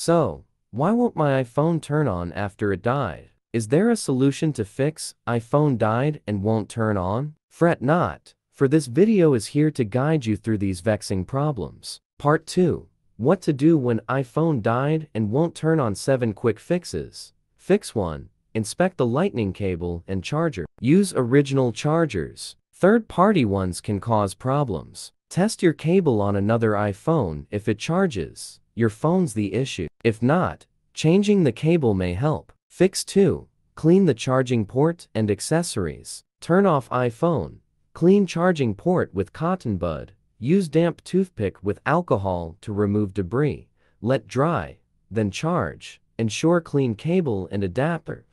So, why won't my iPhone turn on after it died? Is there a solution to fix iPhone died and won't turn on? Fret not, for this video is here to guide you through these vexing problems. Part 2. What to do when iPhone died and won't turn on. 7 quick fixes. Fix 1. Inspect the lightning cable and charger. Use original chargers. Third-party ones can cause problems. Test your cable on another iPhone. If it charges, your phone's the issue. If not, changing the cable may help. Fix 2. Clean the charging port and accessories. Turn off iPhone. Clean charging port with cotton bud. Use damp toothpick with alcohol to remove debris. Let dry, then charge. Ensure clean cable and adapter.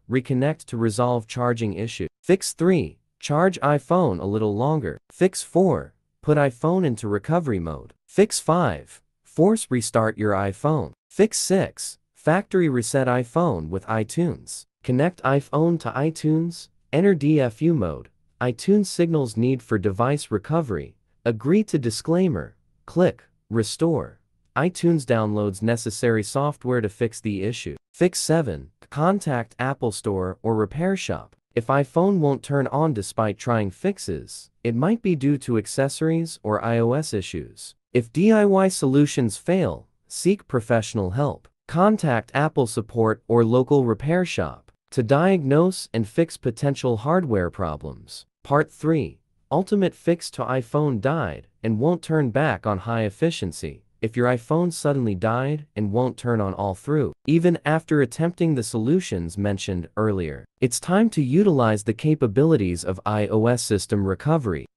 Reconnect to resolve charging issue. Fix 3. Charge iPhone a little longer. Fix 4. Put iPhone into recovery mode. Fix 5. Force restart your iPhone. Fix 6. Factory reset iPhone with iTunes. Connect iPhone to iTunes. Enter DFU mode. iTunes signals need for device recovery. Agree to disclaimer. Click Restore. iTunes downloads necessary software to fix the issue. Fix 7. Contact Apple Store or repair shop. If iPhone won't turn on despite trying fixes, it might be due to accessories or iOS issues. If DIY solutions fail, seek professional help. Contact Apple support or local repair shop to diagnose and fix potential hardware problems. Part 3. Ultimate fix to iPhone died and won't turn back on. High efficiency. If your iPhone suddenly died and won't turn on all through, even after attempting the solutions mentioned earlier, it's time to utilize the capabilities of iOS system recovery.